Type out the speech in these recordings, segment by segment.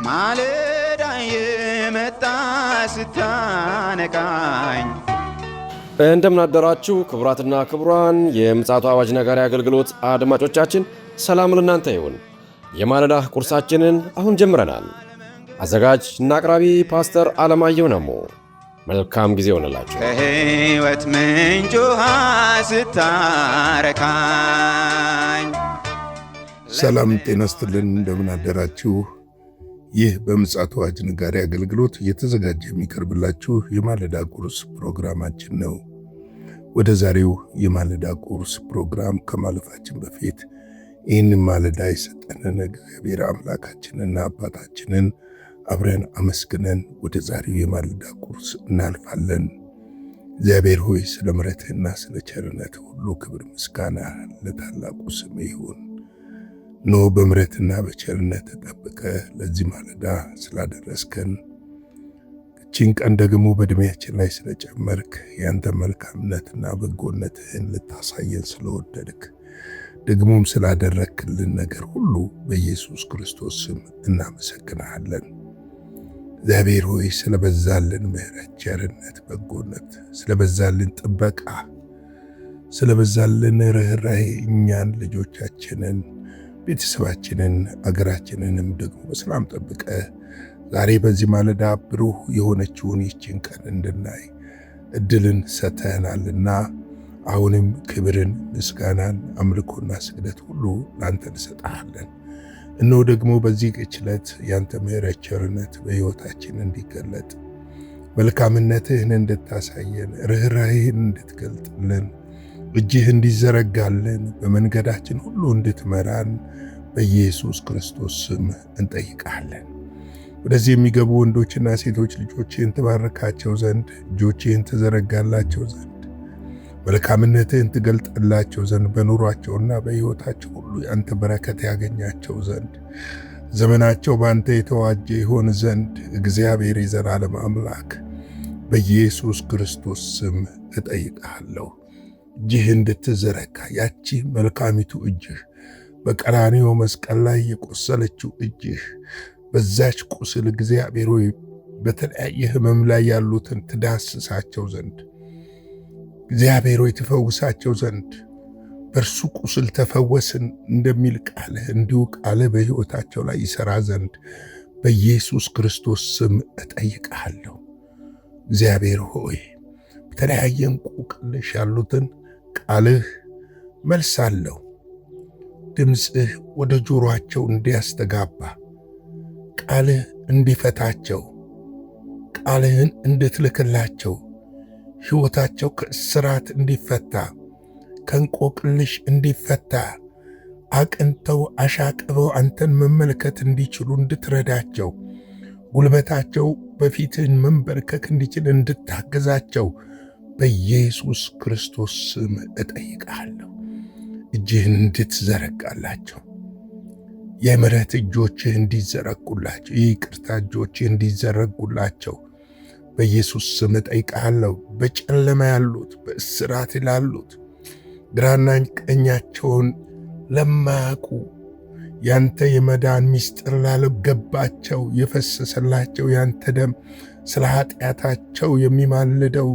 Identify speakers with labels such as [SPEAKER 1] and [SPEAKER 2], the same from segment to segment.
[SPEAKER 1] ማለዳ የመጣ ስታነቃኝ።
[SPEAKER 2] እንደምን አደራችሁ ክቡራትና ክቡራን የምፅዓቱ አዋጅ ነጋሪ አገልግሎት አድማጮቻችን፣ ሰላም ለእናንተ ይሁን። የማለዳ ቁርሳችንን አሁን ጀምረናል። አዘጋጅ እና አቅራቢ ፓስተር አለማየሁ ነሞ። መልካም ጊዜ ሆነላችሁ።
[SPEAKER 1] ከሕይወት ምንጭ ውሃ ስታረካኝ።
[SPEAKER 3] ሰላም ጤና ይስጥልን። እንደምን አደራችሁ። ይህ በምፅዓቱ አዋጅ ነጋሪ አገልግሎት እየተዘጋጀ የሚቀርብላችሁ የማለዳ ቁርስ ፕሮግራማችን ነው። ወደ ዛሬው የማለዳ ቁርስ ፕሮግራም ከማለፋችን በፊት ይህንን ማለዳ የሰጠንን እግዚአብሔር አምላካችንና አባታችንን አብረን አመስግነን ወደ ዛሬው የማለዳ ቁርስ እናልፋለን። እግዚአብሔር ሆይ ስለ ምሕረትህና ስለ ቸርነትህ ሁሉ ክብር ምስጋና ለታላቁ ስም ይሁን። ኖ በምሕረትና በቸርነት ተጠብቀ ለዚህ ማለዳ ስላደረስከን፣ እቺን ቀን ደግሞ በዕድሜያችን ላይ ስለጨመርክ፣ ያንተ መልካምነትና በጎነትህን ልታሳየን ስለወደድክ፣ ደግሞም ስላደረክልን ነገር ሁሉ በኢየሱስ ክርስቶስ ስም እናመሰግናለን። እግዚአብሔር ሆይ ስለበዛልን ምሕረት፣ ቸርነት፣ በጎነት፣ ስለበዛልን ጥበቃ፣ ስለበዛልን ርኅራኄ እኛን ልጆቻችንን ቤተሰባችንን አገራችንንም ደግሞ በሰላም ጠብቀ ዛሬ በዚህ ማለዳ ብሩህ የሆነችውን ይህችን ቀን እንድናይ እድልን ሰተናልና አሁንም ክብርን፣ ምስጋናን፣ አምልኮና ስግደት ሁሉ ላንተ እንሰጣለን። እነሆ ደግሞ በዚህ ቅችለት ያንተ ምሕረት ቸርነት በሕይወታችን እንዲገለጥ፣ መልካምነትህን እንድታሳየን፣ ርኅራኄህን እንድትገልጥልን፣ እጅህ እንዲዘረጋልን፣ በመንገዳችን ሁሉ እንድትመራን በኢየሱስ ክርስቶስ ስም እንጠይቃለን። ወደዚህ የሚገቡ ወንዶችና ሴቶች ልጆችህን ትባርካቸው ዘንድ፣ እጆችህን ትዘረጋላቸው ዘንድ፣ መልካምነትህን ትገልጥላቸው ዘንድ፣ በኑሯቸውና በሕይወታቸው ሁሉ ያንተ በረከት ያገኛቸው ዘንድ፣ ዘመናቸው በአንተ የተዋጀ ይሆን ዘንድ እግዚአብሔር የዘላለም አምላክ በኢየሱስ ክርስቶስ ስም እጠይቃለሁ። እጅህ እንድትዘረጋ፣ ያቺ መልካሚቱ እጅህ፣ በቀራንዮ መስቀል ላይ የቆሰለችው እጅህ፣ በዛች ቁስል እግዚአብሔር ሆይ በተለያየ ሕመም ላይ ያሉትን ትዳስሳቸው ዘንድ፣ እግዚአብሔር ሆይ ትፈውሳቸው ዘንድ፣ በእርሱ ቁስል ተፈወስን እንደሚል ቃልህ እንዲሁ ቃልህ በሕይወታቸው ላይ ይሠራ ዘንድ በኢየሱስ ክርስቶስ ስም እጠይቃለሁ። እግዚአብሔር ሆይ በተለያየ እንቆቅልሽ ያሉትን ቃልህ መልስ አለው። ድምፅህ ወደ ጆሮአቸው እንዲያስተጋባ፣ ቃልህ እንዲፈታቸው፣ ቃልህን እንድትልክላቸው፣ ሕይወታቸው ከእስራት እንዲፈታ፣ ከእንቆቅልሽ እንዲፈታ፣ አቅንተው አሻቅበው አንተን መመልከት እንዲችሉ እንድትረዳቸው፣ ጉልበታቸው በፊትህን መንበርከክ እንዲችል እንድታገዛቸው በኢየሱስ ክርስቶስ ስም እጠይቃለሁ። እጅህን እንድትዘረጋላቸው፣ የምሕረት እጆችህ እንዲዘረጉላቸው፣ የይቅርታ እጆችህ እንዲዘረጉላቸው በኢየሱስ ስም እጠይቃለሁ። በጨለማ ያሉት፣ በእስራት ላሉት፣ ግራና ቀኛቸውን ለማያውቁ፣ ያንተ የመዳን ምስጢር ላልገባቸው፣ የፈሰሰላቸው ያንተ ደም ስለ ኃጢአታቸው የሚማልደው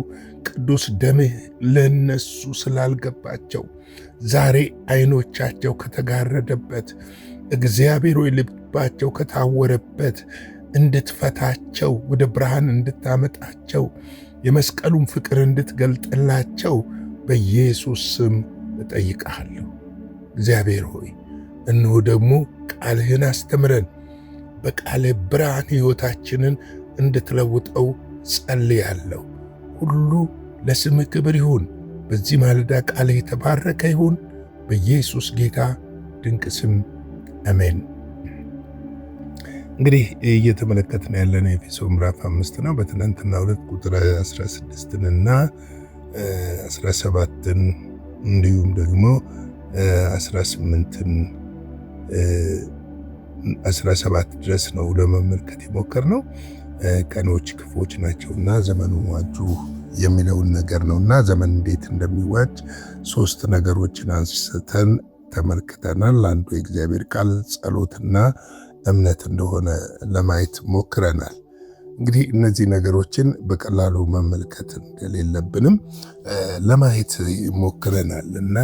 [SPEAKER 3] ቅዱስ ደምህ ለነሱ ስላልገባቸው፣ ዛሬ ዓይኖቻቸው ከተጋረደበት፣ እግዚአብሔር ሆይ ልባቸው ከታወረበት እንድትፈታቸው፣ ወደ ብርሃን እንድታመጣቸው፣ የመስቀሉን ፍቅር እንድትገልጥላቸው በኢየሱስ ስም እጠይቃለሁ። እግዚአብሔር ሆይ እነሆ ደግሞ ቃልህን አስተምረን፣ በቃልህ ብርሃን ሕይወታችንን እንድትለውጠው ጸልያለሁ። ሁሉ ለስምህ ክብር ይሁን። በዚህ ማለዳ ቃልህ የተባረከ ይሁን። በኢየሱስ ጌታ ድንቅ ስም አሜን። እንግዲህ እየተመለከትን ያለነው ኤፌሶን ምዕራፍ 5 ነው። በትናንትና 2 ቁጥር 16ንና 17ን እንዲሁም ደግሞ 18ን 17 ድረስ ነው ለመመልከት የሞከርነው። ቀኖች ክፉዎች ናቸውና ዘመኑ ዋጁ የሚለውን ነገር ነውና ዘመን እንዴት እንደሚዋጅ 3 ነገሮችን አንስተን ተመልክተናል። አንዱ የእግዚአብሔር ቃል፣ ጸሎትና እምነት እንደሆነ ለማየት ሞክረናል። እንግዲህ እነዚህ ነገሮችን በቀላሉ መመልከት እንደሌለብንም ለማየት ሞክረናል እና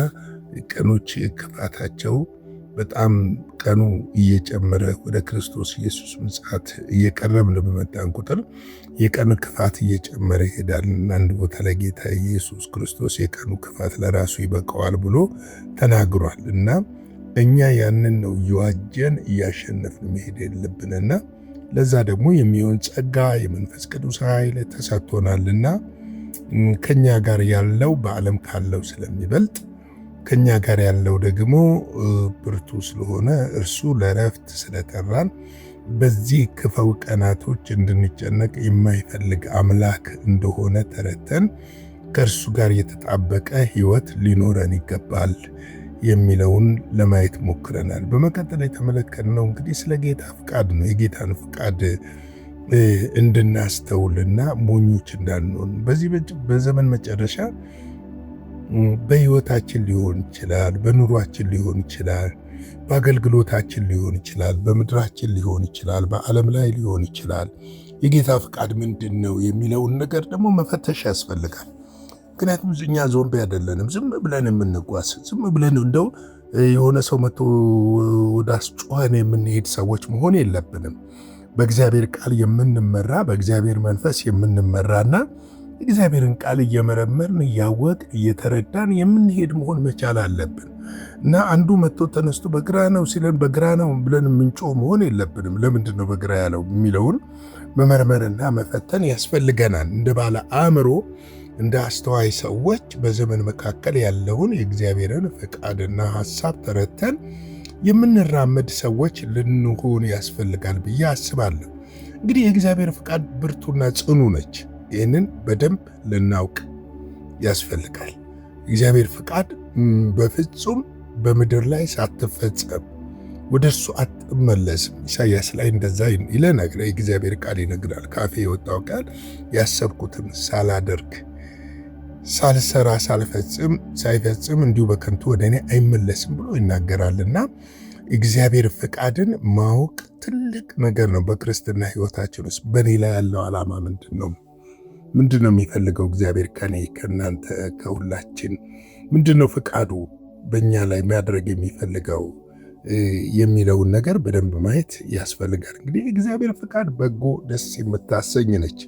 [SPEAKER 3] ቀኖች ክፋታቸው በጣም ቀኑ እየጨመረ ወደ ክርስቶስ ኢየሱስ ምጽአት እየቀረብን በመጣን ቁጥር የቀኑ ክፋት እየጨመረ ይሄዳል። አንድ ቦታ ላይ ጌታ ኢየሱስ ክርስቶስ የቀኑ ክፋት ለራሱ ይበቃዋል ብሎ ተናግሯል እና እኛ ያንን ነው እየዋጀን እያሸነፍን መሄድ የለብንና ለዛ ደግሞ የሚሆን ጸጋ የመንፈስ ቅዱስ ኃይል ተሰጥቶናልና ከኛ ጋር ያለው በዓለም ካለው ስለሚበልጥ ከኛ ጋር ያለው ደግሞ ብርቱ ስለሆነ እርሱ ለረፍት ስለጠራን በዚህ ክፉ ቀናቶች እንድንጨነቅ የማይፈልግ አምላክ እንደሆነ ተረተን ከእርሱ ጋር የተጣበቀ ሕይወት ሊኖረን ይገባል የሚለውን ለማየት ሞክረናል። በመቀጠል የተመለከትነው እንግዲህ ስለ ጌታ ፍቃድ ነው። የጌታን ፍቃድ እንድናስተውልና ሞኞች እንዳንሆን በዚህ በዘመን መጨረሻ በሕይወታችን ሊሆን ይችላል፣ በኑሯችን ሊሆን ይችላል፣ በአገልግሎታችን ሊሆን ይችላል፣ በምድራችን ሊሆን ይችላል፣ በዓለም ላይ ሊሆን ይችላል። የጌታ ፍቃድ ምንድን ነው የሚለውን ነገር ደግሞ መፈተሽ ያስፈልጋል። ምክንያቱም እኛ ዞምቢ አይደለንም። ዝም ብለን የምንጓዝ ዝም ብለን እንደው የሆነ ሰው መጥቶ ወደ አስጮኸን የምንሄድ ሰዎች መሆን የለብንም። በእግዚአብሔር ቃል የምንመራ በእግዚአብሔር መንፈስ የምንመራና እግዚአብሔርን ቃል እየመረመርን እያወቅን እየተረዳን የምንሄድ መሆን መቻል አለብን እና አንዱ መጥቶ ተነስቶ በግራ ነው ሲለን በግራ ነው ብለን የምንጮህ መሆን የለብንም። ለምንድን ነው በግራ ያለው የሚለውን መመርመርና መፈተን ያስፈልገናል። እንደ ባለ አእምሮ እንደ አስተዋይ ሰዎች በዘመን መካከል ያለውን የእግዚአብሔርን ፈቃድና ሐሳብ ተረድተን የምንራመድ ሰዎች ልንሆን ያስፈልጋል ብዬ አስባለሁ። እንግዲህ የእግዚአብሔር ፈቃድ ብርቱና ጽኑ ነች። ይህንን በደንብ ልናውቅ ያስፈልጋል። የእግዚአብሔር ፈቃድ በፍጹም በምድር ላይ ሳትፈጸም ወደ እርሱ አትመለስም። ኢሳይያስ ላይ እንደዛ ይለናል። የእግዚአብሔር ቃል ይነግራል። ካፌ የወጣው ቃል ያሰብኩትን ሳላደርግ ሳልሰራ ሳይፈጽም እንዲሁ በከንቱ ወደ እኔ አይመለስም ብሎ ይናገራልና እግዚአብሔር ፈቃድን ማወቅ ትልቅ ነገር ነው። በክርስትና ሕይወታችን ውስጥ በእኔ ላይ ያለው ዓላማ ምንድን ነው? ምንድን ነው የሚፈልገው እግዚአብሔር ከኔ ከእናንተ ከሁላችን? ምንድን ነው ፈቃዱ በእኛ ላይ ማድረግ የሚፈልገው የሚለውን ነገር በደንብ ማየት ያስፈልጋል። እንግዲህ እግዚአብሔር ፈቃድ በጎ ደስ የምታሰኝ ነች።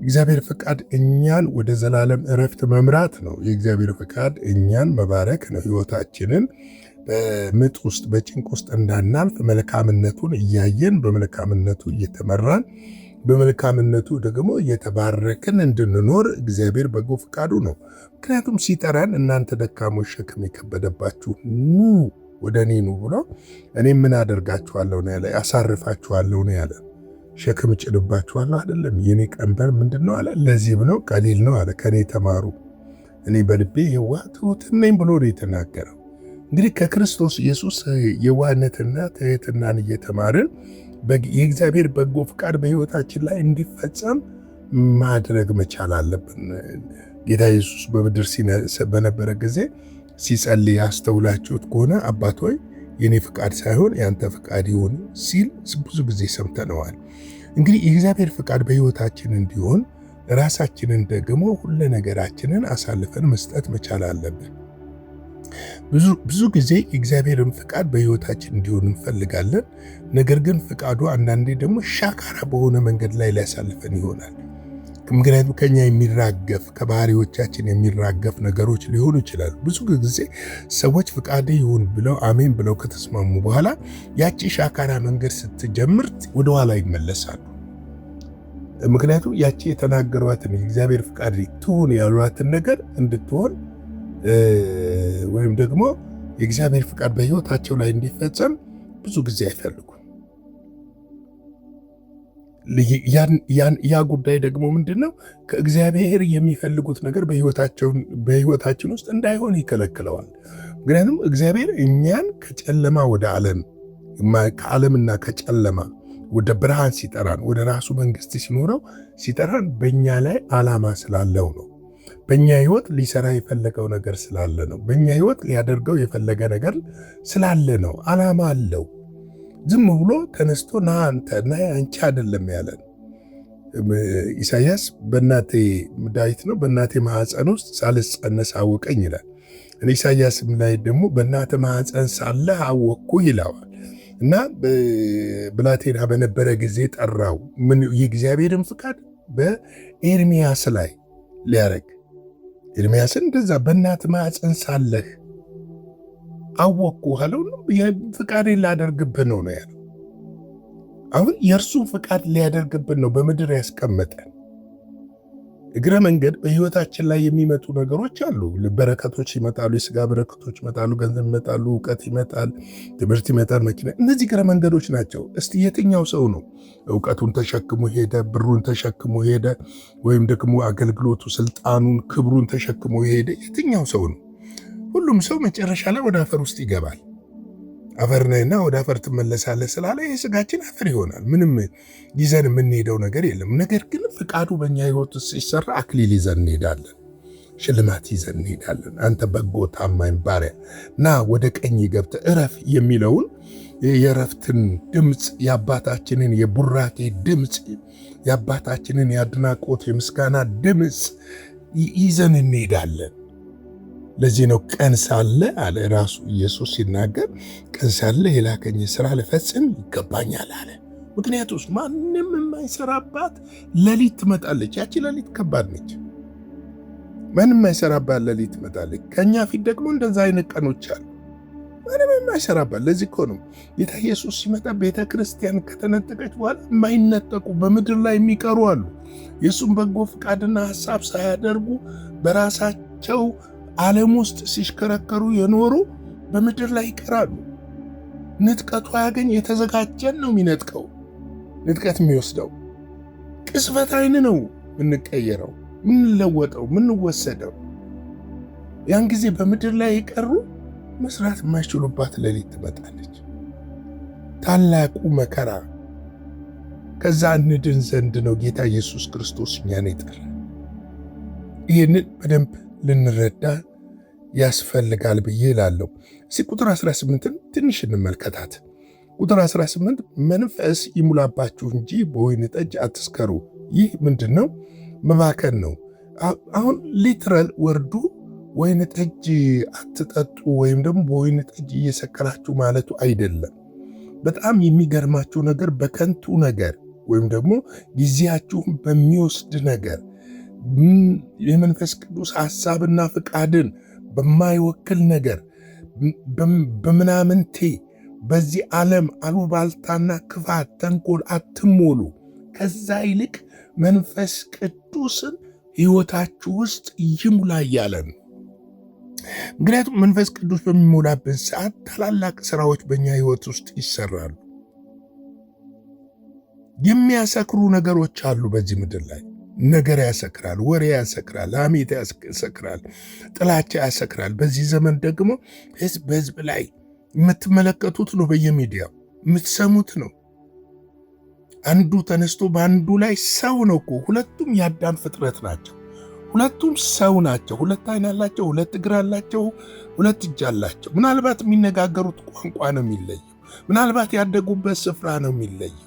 [SPEAKER 3] እግዚአብሔር ፈቃድ እኛን ወደ ዘላለም እረፍት መምራት ነው። የእግዚአብሔር ፈቃድ እኛን መባረክ ነው። ሕይወታችንን በምጥ ውስጥ በጭንቅ ውስጥ እንዳናልፍ መልካምነቱን እያየን በመልካምነቱ እየተመራን በመልካምነቱ ደግሞ እየተባረክን እንድንኖር እግዚአብሔር በጎ ፈቃዱ ነው። ምክንያቱም ሲጠራን እናንተ ደካሞች ሸክም የከበደባችሁ ኑ ወደ እኔ ኑ ብሎ እኔ ምን አደርጋችኋለሁ ነው ያለ፣ አሳርፋችኋለሁ ነው ያለ። ሸክም ጭንባችኋለሁ አይደለም። የኔ ቀንበር ምንድነው አለ፣ ለዚህ ብለው ቀሊል ነው አለ። ከኔ ተማሩ እኔ በልቤ የዋህ ትሑት ነኝ ብሎ ነው የተናገረው። እንግዲህ ከክርስቶስ ኢየሱስ የዋህነትና ትሕትናን እየተማርን የእግዚአብሔር በጎ ፍቃድ በሕይወታችን ላይ እንዲፈጸም ማድረግ መቻል አለብን። ጌታ ኢየሱስ በምድር በነበረ ጊዜ ሲጸልይ ያስተውላችሁት ከሆነ አባት ሆይ የኔ ፍቃድ ሳይሆን ያንተ ፍቃድ ይሁን ሲል ብዙ ጊዜ ሰምተነዋል። እንግዲህ የእግዚአብሔር ፍቃድ በሕይወታችን እንዲሆን ራሳችንን ደግሞ ሁሉ ነገራችንን አሳልፈን መስጠት መቻል አለብን። ብዙ ጊዜ የእግዚአብሔርን ፍቃድ በሕይወታችን እንዲሆን እንፈልጋለን። ነገር ግን ፍቃዱ አንዳንዴ ደግሞ ሻካራ በሆነ መንገድ ላይ ሊያሳልፈን ይሆናል። ምክንያቱም ከኛ የሚራገፍ ከባህሪዎቻችን የሚራገፍ ነገሮች ሊሆኑ ይችላሉ። ብዙ ጊዜ ሰዎች ፍቃድ ይሁን ብለው አሜን ብለው ከተስማሙ በኋላ ያቺ ሻካራ መንገድ ስትጀምር ወደኋላ ይመለሳሉ። ምክንያቱም ያቺ የተናገሯትን የእግዚአብሔር ፍቃድ ትሁን ያሏትን ነገር እንድትሆን ወይም ደግሞ የእግዚአብሔር ፍቃድ በሕይወታቸው ላይ እንዲፈጸም ብዙ ጊዜ አይፈልጉም። ያ ጉዳይ ደግሞ ምንድነው? ከእግዚአብሔር የሚፈልጉት ነገር በሕይወታችን ውስጥ እንዳይሆን ይከለክለዋል። ምክንያቱም እግዚአብሔር እኛን ከጨለማ ወደ ዓለም ከዓለምና ከጨለማ ወደ ብርሃን ሲጠራን ወደ ራሱ መንግስት ሲጠራን በእኛ ላይ ዓላማ ስላለው ነው። በእኛ ሕይወት ሊሰራ የፈለገው ነገር ስላለ ነው። በእኛ ሕይወት ሊያደርገው የፈለገ ነገር ስላለ ነው። ዓላማ አለው ዝም ብሎ ተነስቶ ና አንተ ና አንቺ አይደለም ያለን። ኢሳይያስ በእናቴ ዳዊት ነው በእናቴ ማህፀን ውስጥ ሳልጸነስ አወቀኝ ይላል። ኢሳይያስም ላይ ደግሞ በእናተ ማህፀን ሳለህ አወቅኩ ይለዋል። እና ብላቴና በነበረ ጊዜ ጠራው። ምን የእግዚአብሔርን ፍቃድ በኤርሚያስ ላይ ሊያረግ ኤርሚያስን እንደዛ በእናት ማህፀን ሳለህ አወቅኩ አለው። ፍቃዴን ላደርግብህ ነው ያለው። አሁን የእርሱን ፍቃድ ሊያደርግብን ነው በምድር ያስቀመጠን። እግረ መንገድ በህይወታችን ላይ የሚመጡ ነገሮች አሉ። በረከቶች ይመጣሉ፣ የስጋ በረከቶች ይመጣሉ፣ ገንዘብ ይመጣሉ፣ እውቀት ይመጣል፣ ትምህርት ይመጣል፣ መኪና። እነዚህ እግረ መንገዶች ናቸው። እስቲ የትኛው ሰው ነው እውቀቱን ተሸክሞ ሄደ፣ ብሩን ተሸክሞ ሄደ፣ ወይም ደግሞ አገልግሎቱ፣ ስልጣኑን፣ ክብሩን ተሸክሞ ሄደ? የትኛው ሰው ነው? ሁሉም ሰው መጨረሻ ላይ ወደ አፈር ውስጥ ይገባል። አፈር ነህና ወደ አፈር ትመለሳለህ ስላለ የስጋችን አፈር ይሆናል። ምንም ይዘን የምንሄደው ነገር የለም። ነገር ግን ፍቃዱ በእኛ ህይወት ውስጥ ሲሰራ አክሊል ይዘን እንሄዳለን፣ ሽልማት ይዘን እንሄዳለን። አንተ በጎ ታማኝ ባሪያ ና ወደ ቀኝ ገብተህ እረፍ የሚለውን የእረፍትን ድምፅ፣ የአባታችንን የቡራኬ ድምፅ፣ የአባታችንን የአድናቆት የምስጋና ድምፅ ይዘን እንሄዳለን። ለዚህ ነው ቀን ሳለ አለ ራሱ ኢየሱስ ሲናገር፣ ቀን ሳለ የላከኝ ስራ ልፈጽም ይገባኛል አለ። ምክንያቱም ማንም የማይሰራባት ሌሊት ትመጣለች። ያቺ ሌሊት ከባድ ነች። ማንም የማይሰራባት ሌሊት ትመጣለች። ከኛ ፊት ደግሞ እንደዛ አይነት ቀኖች አሉ። ማንም የማይሰራባት። ለዚህ እኮ ነው ጌታ ኢየሱስ ሲመጣ ቤተ ክርስቲያን ከተነጠቀች በኋላ የማይነጠቁ በምድር ላይ የሚቀሩ አሉ። የእሱም በጎ ፍቃድና ሐሳብ ሳያደርጉ በራሳቸው ዓለም ውስጥ ሲሽከረከሩ የኖሩ በምድር ላይ ይቀራሉ። ንጥቀቱ ያገኝ የተዘጋጀን ነው የሚነጥቀው። ንጥቀት የሚወስደው ቅስፈት አይን ነው የምንቀየረው፣ ምንለወጠው፣ ምንወሰደው። ያን ጊዜ በምድር ላይ የቀሩ መስራት የማይችሉባት ሌሊት ትመጣለች፣ ታላቁ መከራ። ከዛ እንድን ዘንድ ነው ጌታ ኢየሱስ ክርስቶስ እኛን የጠራ። ይህንን በደንብ ልንረዳ ያስፈልጋል ብዬ እላለሁ። እስኪ ቁጥር 18ን ትንሽ እንመልከታት። ቁጥር 18 መንፈስ ይሙላባችሁ እንጂ በወይን ጠጅ አትስከሩ። ይህ ምንድን ነው? መባከን ነው። አሁን ሊትራል ወርዱ ወይን ጠጅ አትጠጡ ወይም ደግሞ በወይን ጠጅ እየሰከራችሁ ማለቱ አይደለም። በጣም የሚገርማችሁ ነገር በከንቱ ነገር ወይም ደግሞ ጊዜያችሁን በሚወስድ ነገር የመንፈስ ቅዱስ ሐሳብና ፍቃድን በማይወክል ነገር በምናምንቴ በዚህ ዓለም አሉባልታና ክፋት፣ ተንኮል አትሞሉ። ከዛ ይልቅ መንፈስ ቅዱስን ሕይወታችሁ ውስጥ ይሙላ እያለን። ምክንያቱም መንፈስ ቅዱስ በሚሞላብን ሰዓት ታላላቅ ስራዎች በእኛ ሕይወት ውስጥ ይሰራሉ። የሚያሰክሩ ነገሮች አሉ በዚህ ምድር ላይ። ነገር ያሰክራል፣ ወሬ ያሰክራል፣ ሐሜት ያሰክራል፣ ጥላቻ ያሰክራል። በዚህ ዘመን ደግሞ ህዝብ በህዝብ ላይ የምትመለከቱት ነው፣ በየሚዲያው የምትሰሙት ነው። አንዱ ተነስቶ በአንዱ ላይ ሰው ነው እኮ። ሁለቱም የአዳም ፍጥረት ናቸው። ሁለቱም ሰው ናቸው። ሁለት ዓይን አላቸው፣ ሁለት እግር አላቸው፣ ሁለት እጅ አላቸው። ምናልባት የሚነጋገሩት ቋንቋ ነው የሚለየው፣ ምናልባት ያደጉበት ስፍራ ነው የሚለየው።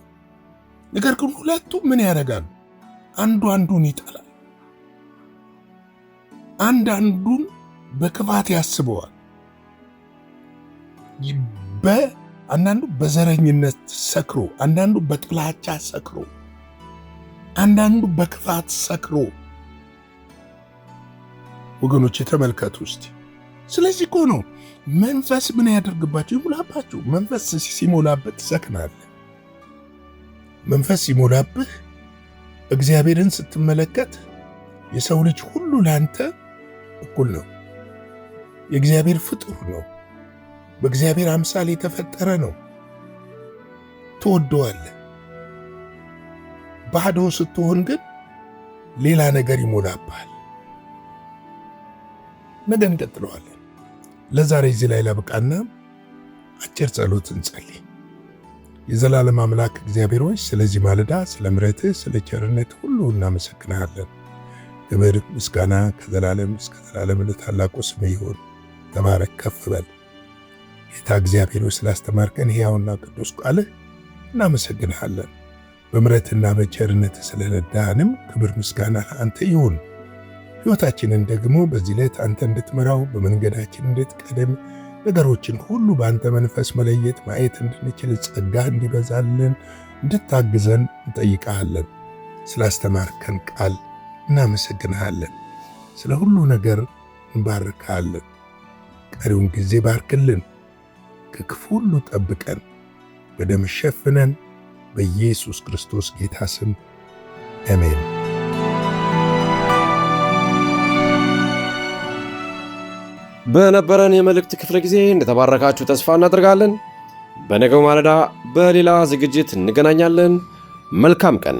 [SPEAKER 3] ነገር ግን ሁለቱም ምን ያደርጋሉ? አንዱ አንዱን ይጠላል። አንዱን በክፋት ያስበዋል። አንዳንዱ በዘረኝነት ሰክሮ፣ አንዳንዱ በጥላቻ ሰክሮ፣ አንዳንዱ በክፋት ሰክሮ። ወገኖች የተመልከቱ ውስጥ። ስለዚህ እኮ ነው መንፈስ ምን ያደርግባችሁ? ይሙላባችሁ። መንፈስ ሲሞላበት ትሰክናለህ። መንፈስ ሲሞላብህ እግዚአብሔርን ስትመለከት የሰው ልጅ ሁሉ ላንተ እኩል ነው። የእግዚአብሔር ፍጡር ነው። በእግዚአብሔር አምሳል የተፈጠረ ነው። ትወደዋለህ። ባዶ ስትሆን ግን ሌላ ነገር ይሞላብሃል። ነገ እንቀጥለዋለን። ለዛሬ እዚህ ላይ ላብቃና አጭር ጸሎት እንጸልይ። የዘላለም አምላክ እግዚአብሔር ሆይ ስለዚህ ማለዳ ስለ ምሕረትህ ስለ ቸርነት ሁሉ እናመሰግናለን። ክብር ምስጋና ከዘላለም እስከ ዘላለም ለታላቁ ስምህ ይሁን። ተባረክ፣ ከፍ በል። ጌታ እግዚአብሔር ስላስተማርከን ሕያውና ቅዱስ ቃልህ እናመሰግንሃለን። በምሕረትና በቸርነት ስለረዳንም ክብር ምስጋና አንተ ይሁን። ሕይወታችንን ደግሞ በዚህ ዕለት አንተ እንድትመራው በመንገዳችን እንድትቀደም ነገሮችን ሁሉ በአንተ መንፈስ መለየት ማየት እንድንችል ጸጋ እንዲበዛልን እንድታግዘን እንጠይቃለን። ስላስተማርከን ቃል እናመሰግንሃለን። ስለ ሁሉ ነገር እንባርካለን። ቀሪውን ጊዜ ባርክልን፣ ከክፉ ሁሉ ጠብቀን፣ በደም ሸፍነን። በኢየሱስ ክርስቶስ ጌታ ስም አሜን።
[SPEAKER 2] በነበረን የመልእክት ክፍለ ጊዜ እንደተባረካችሁ ተስፋ እናደርጋለን። በነገው ማለዳ በሌላ ዝግጅት እንገናኛለን። መልካም ቀን።